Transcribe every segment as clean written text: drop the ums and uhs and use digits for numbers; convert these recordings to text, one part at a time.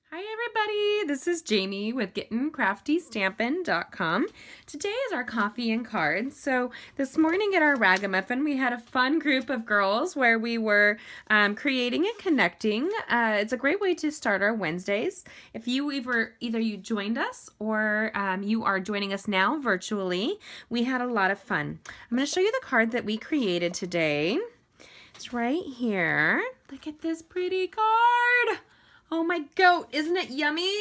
Hi everybody, this is Jamie with GettingCraftyStampin.com. Today is our coffee and cards. So this morning at our Ragamuffin we had a fun group of girls where we were creating and connecting. It's a great way to start our Wednesdays. If you either you joined us or you are joining us now virtually, we had a lot of fun. I'm going to show you the card that we created today. It's right here. Look at this pretty card. Oh, my goat. Isn't it yummy?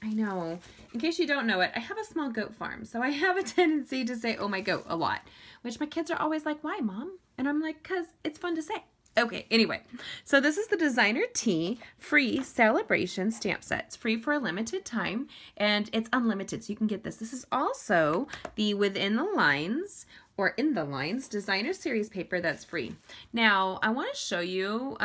I know. In case you don't know it, I have a small goat farm, so I have a tendency to say, oh, my goat, a lot, which my kids are always like, why, Mom? And I'm like, because it's fun to say. Okay, anyway, so this is the Designer Tee free celebration stamp set. It's free for a limited time, and it's unlimited, so you can get this. This is also the Within the Lines or In the Lines Designer Series paper that's free. Now, I want to show you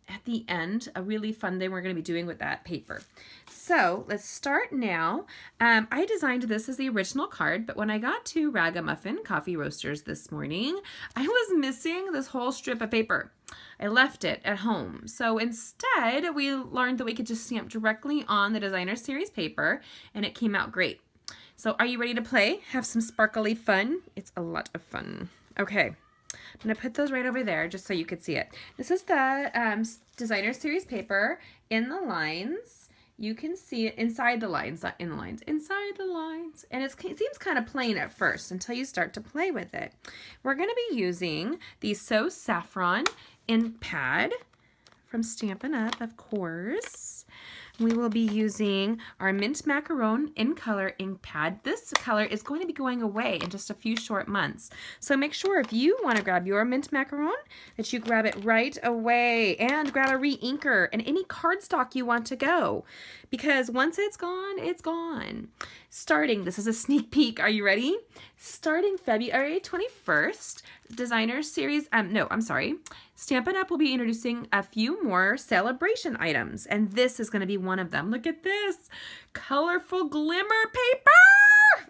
at the end a really fun thing we're going to be doing with that paper. So let's start now. I designed this as the original card, but when I got to Ragamuffin Coffee Roasters this morning, I was missing this whole strip of paper. I left it at home. So instead, we learned that we could just stamp directly on the Designer Series paper, and it came out great. So are you ready to play? Have some sparkly fun? It's a lot of fun. Okay. I'm going to put those right over there just so you could see it. This is the Designer Series paper in the lines. You can see it inside the lines, not in the lines, inside the lines. And it seems kind of plain at first until you start to play with it. We're going to be using the So Saffron ink pad from Stampin' Up, of course. We will be using our Mint Macaron in color ink pad. This color is going to be going away in just a few short months. So make sure if you want to grab your Mint Macaron that you grab it right away and grab a re-inker and any cardstock you want to go. Because once it's gone, it's gone. Starting, this is a sneak peek, are you ready? Starting February 21st, Designer Series, Stampin' Up will be introducing a few more celebration items, and this is going to be one of them. Look at this, colorful glimmer paper!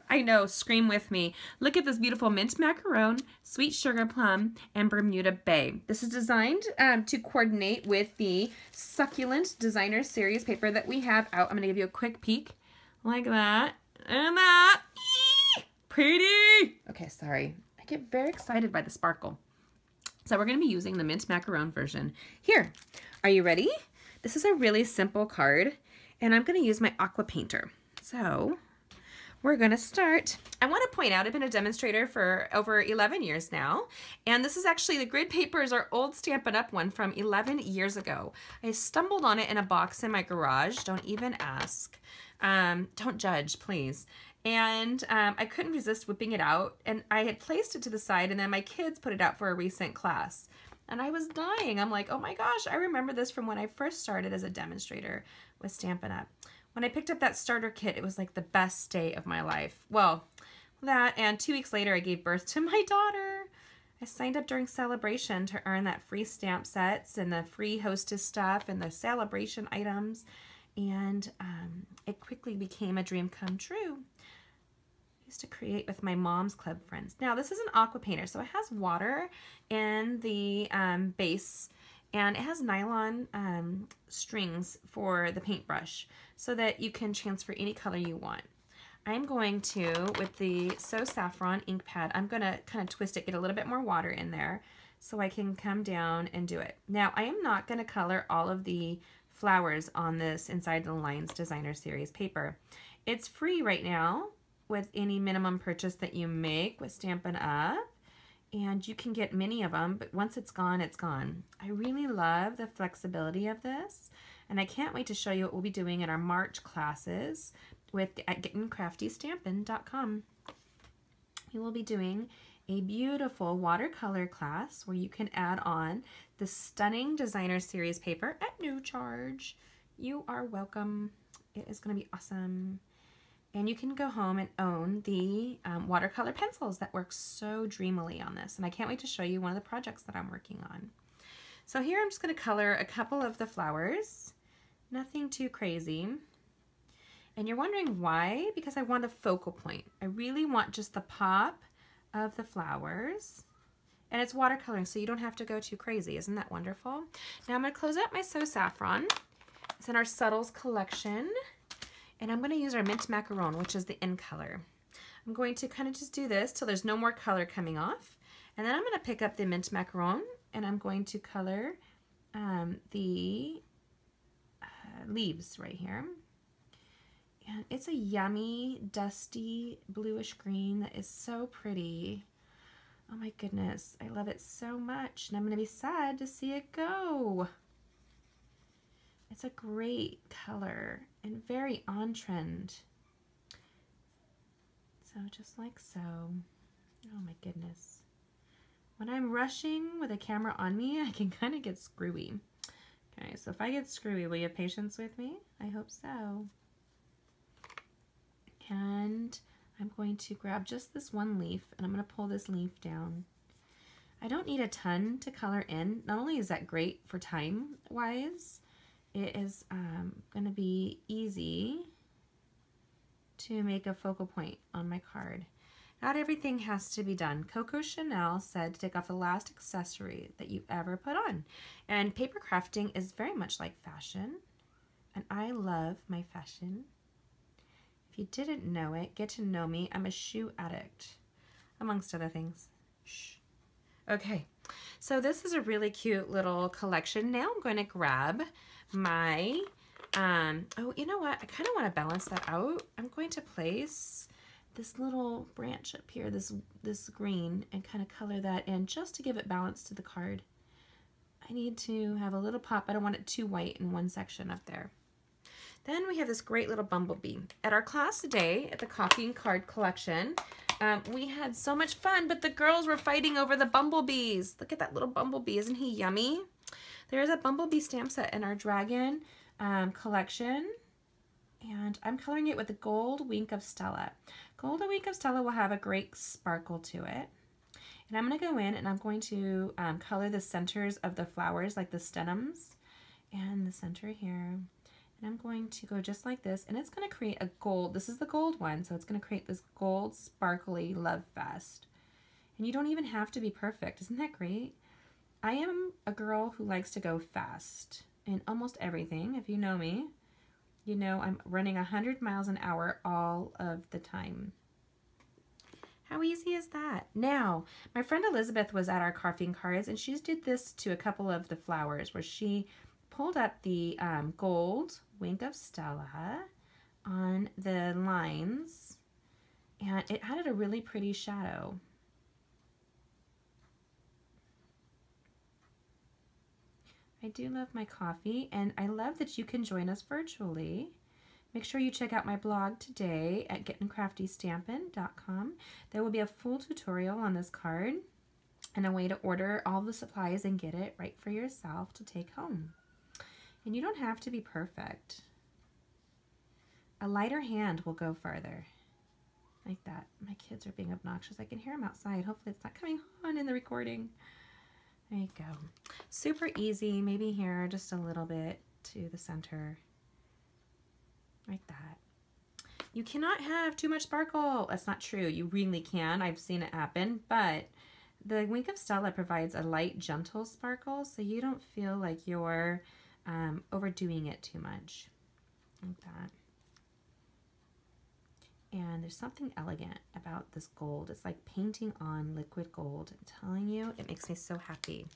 I know, scream with me. Look at this beautiful Mint Macaron, Sweet Sugar Plum, and Bermuda Bay. This is designed to coordinate with the succulent Designer Series paper that we have out. I'm going to give you a quick peek, like that, and that. Eee! Pretty! Okay, sorry. I get very excited by the sparkle. So we're going to be using the Mint Macaron version here. Are you ready? This is a really simple card, and I'm going to use my aqua painter. So we're going to start. I want to point out I've been a demonstrator for over 11 years now, and this is actually the grid paper is our old Stampin' Up one from 11 years ago. I stumbled on it in a box in my garage. Don't even ask. Don't judge, please. And I couldn't resist whipping it out, and I had placed it to the side, and then my kids put it out for a recent class. And I was dying. I'm like, oh my gosh, I remember this from when I first started as a demonstrator with Stampin' Up. When I picked up that starter kit, it was like the best day of my life. Well, that, and 2 weeks later, I gave birth to my daughter. I signed up during celebration to earn that free stamp sets and the free hostess stuff and the celebration items. And it quickly became a dream come true. I used to create with my mom's club friends. Now this is an aqua painter, so it has water in the base, and it has nylon strings for the paintbrush so that you can transfer any color you want. I'm going to, with the So Saffron ink pad, I'm going to kind of twist it, get a little bit more water in there so I can come down and do it. Now I am not going to color all of the flowers on this Inside the Lines Designer Series paper. It's free right now with any minimum purchase that you make with Stampin' Up, and you can get many of them, but once it's gone, it's gone. I really love the flexibility of this, and I can't wait to show you what we'll be doing in our March classes at GettingCraftyStampin.com. We will be doing a beautiful watercolor class where you can add on the stunning Designer Series paper at no charge. You are welcome. It is going to be awesome. And you can go home and own the watercolor pencils that work so dreamily on this. And I can't wait to show you one of the projects that I'm working on. So here I'm just going to color a couple of the flowers. Nothing too crazy. And you're wondering why? Because I want a focal point. I really want just the pop of the flowers. And it's watercoloring, so you don't have to go too crazy. Isn't that wonderful? Now I'm going to close out my So Saffron. It's in our Subtles collection. And I'm going to use our Mint Macaron, which is the in color. I'm going to kind of just do this till there's no more color coming off. And then I'm going to pick up the Mint Macaron and I'm going to color the leaves right here. And it's a yummy, dusty, bluish green that is so pretty. Oh my goodness, I love it so much. And I'm going to be sad to see it go. It's a great color and very on trend. So just like so. Oh my goodness. When I'm rushing with a camera on me, I can kind of get screwy. Okay, so if I get screwy, will you have patience with me? I hope so. And I'm going to grab just this one leaf and I'm going to pull this leaf down. I don't need a ton to color in. Not only is that great for time wise, it is going to be easy to make a focal point on my card. Not everything has to be done. Coco Chanel said to take off the last accessory that you ever put on. And paper crafting is very much like fashion. And I love my fashion. If you didn't know it, get to know me. I'm a shoe addict, amongst other things. Shh. Okay, so this is a really cute little collection. Now I'm going to grab my, oh, you know what? I kind of want to balance that out. I'm going to place this little branch up here, this green, and kind of color that in just to give it balance to the card. I need to have a little pop. I don't want it too white in one section up there. Then we have this great little bumblebee. At our class today, at the Coffee and Card collection, we had so much fun, but the girls were fighting over the bumblebees. Look at that little bumblebee. Isn't he yummy? There's a bumblebee stamp set in our Dragon collection, and I'm coloring it with the Gold Wink of Stella. Gold Wink of Stella will have a great sparkle to it. And I'm going to go in and I'm going to color the centers of the flowers, like the stems and the center here. And I'm going to go just like this, and it's going to create a gold. This is the gold one, so it's going to create this gold sparkly love fest. And you don't even have to be perfect. Isn't that great? I am a girl who likes to go fast in almost everything. If you know me, you know I'm running 100 miles an hour all of the time. How easy is that? Now, my friend Elizabeth was at our Coffee and Cards, and she did this to a couple of the flowers where she pulled up the Gold Wink of Stella on the lines, and it added a really pretty shadow. I do love my coffee, and I love that you can join us virtually. Make sure you check out my blog today at gettingcraftystampin.com. There will be a full tutorial on this card and a way to order all the supplies and get it right for yourself to take home. And you don't have to be perfect. A lighter hand will go farther. Like that. My kids are being obnoxious. I can hear them outside. Hopefully it's not coming on in the recording. There you go. Super easy. Maybe here just a little bit to the center. Like that. You cannot have too much sparkle. That's not true. You really can. I've seen it happen. But the Wink of Stella provides a light, gentle sparkle, so you don't feel like you're overdoing it too much. Like that. And there's something elegant about this gold. It's like painting on liquid gold. I'm telling you, it makes me so happy.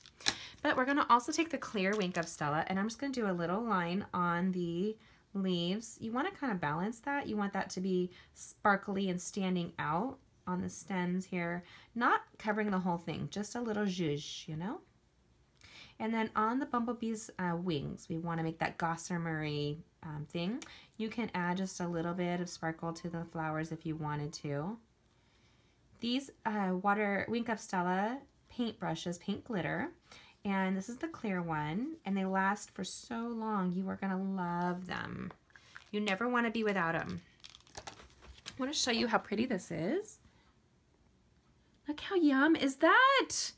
But we're going to also take the clear Wink of Stella, and I'm just going to do a little line on the leaves. You want to kind of balance that. You want that to be sparkly and standing out on the stems here, not covering the whole thing, just a little zhuzh, you know? And then on the bumblebee's wings, we want to make that gossamer thing. You can add just a little bit of sparkle to the flowers if you wanted to. These Wink of Stella paint brushes paint glitter, and this is the clear one, and they last for so long. You are going to love them. You never want to be without them. I want to show you how pretty this is. Look how yum is that?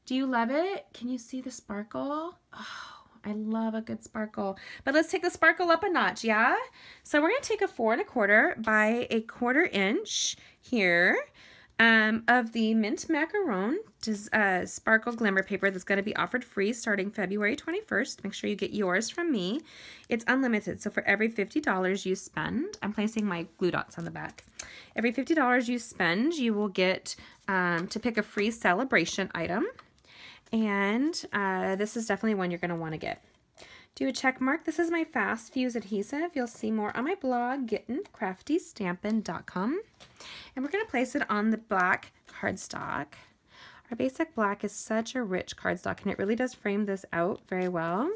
Do you love it? Can you see the sparkle? Oh, I love a good sparkle. But let's take the sparkle up a notch, yeah? So we're going to take a 4 1/4 by a 1/4 inch here of the Mint Macaron sparkle glimmer paper that's going to be offered free starting February 21st. Make sure you get yours from me. It's unlimited, so for every $50 you spend, I'm placing my glue dots on the back. Every $50 you spend, you will get to pick a free celebration item, and this is definitely one you're going to want to get. Do a check mark. This is my Fast Fuse adhesive. You'll see more on my blog, gettingcraftystampin.com. And we're going to place it on the black cardstock. Our basic black is such a rich cardstock, and it really does frame this out very well.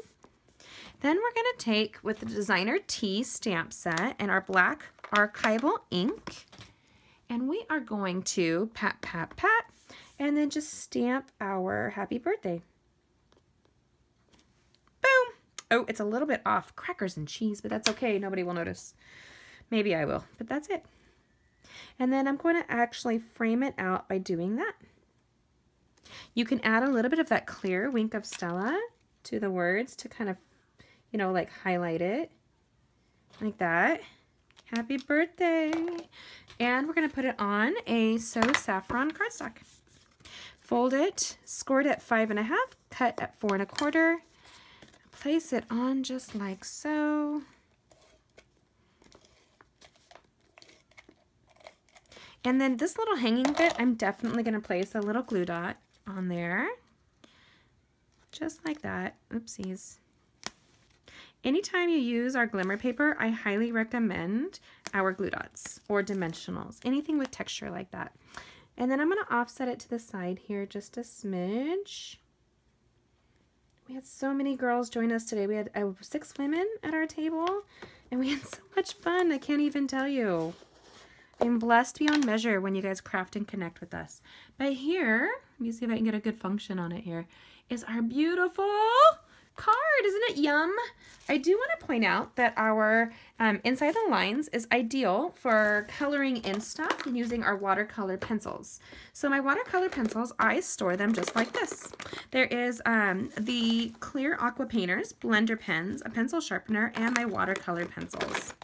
Then we're going to take, with the Designer Tea stamp set and our black archival ink, and we are going to pat, pat, pat, and then just stamp our happy birthday. Boom! Oh, it's a little bit off. Crackers and cheese, but that's okay. Nobody will notice. Maybe I will, but that's it. And then I'm going to actually frame it out by doing that. You can add a little bit of that clear Wink of Stella to the words to kind of, you know, like highlight it. Like that. Happy birthday. And we're going to put it on a So Saffron cardstock. Fold it, scored at 5.5, cut at 4 1/4. Place it on just like so. And then this little hanging bit, I'm definitely going to place a little glue dot on there. Just like that. Oopsies. Anytime you use our glimmer paper, I highly recommend our glue dots or dimensionals. Anything with texture like that. And then I'm going to offset it to the side here just a smidge. We had so many girls join us today. We had 6 women at our table, and we had so much fun. I can't even tell you. I'm blessed beyond measure when you guys craft and connect with us. But here, let me see if I can get a good function on it here, is our beautiful card. Isn't it yum? I do want to point out that our Inside the Lines is ideal for coloring in stuff and using our watercolor pencils. So my watercolor pencils, I store them just like this. There is the clear aqua painters, blender pens, a pencil sharpener, and my watercolor pencils.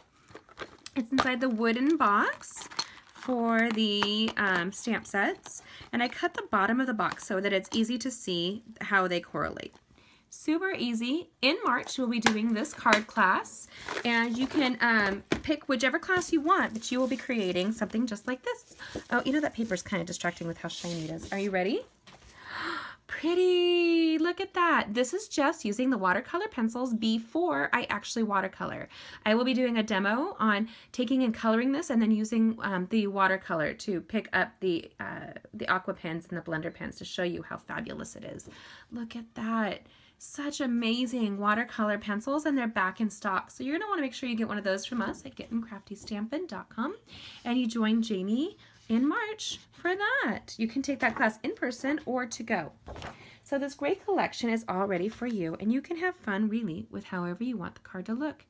It's inside the wooden box for the stamp sets, and I cut the bottom of the box so that it's easy to see how they correlate. Super easy. In March, we'll be doing this card class, and you can pick whichever class you want, but you will be creating something just like this. Oh, you know that paper's kind of distracting with how shiny it is. Are you ready? Pretty. Look at that. This is just using the watercolor pencils before I actually watercolor. I will be doing a demo on taking and coloring this and then using the watercolor to pick up the aqua pens and the blender pens to show you how fabulous it is. Look at that. Such amazing watercolor pencils, and they're back in stock. So you're going to want to make sure you get one of those from us at gettingcraftystampin.com, and you join Jamie in March for that. You can take that class in person or to go. So this great collection is all ready for you, and you can have fun really with however you want the card to look.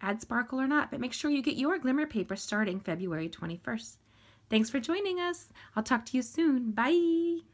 Add sparkle or not, but make sure you get your glimmer paper starting February 21st. Thanks for joining us. I'll talk to you soon. Bye.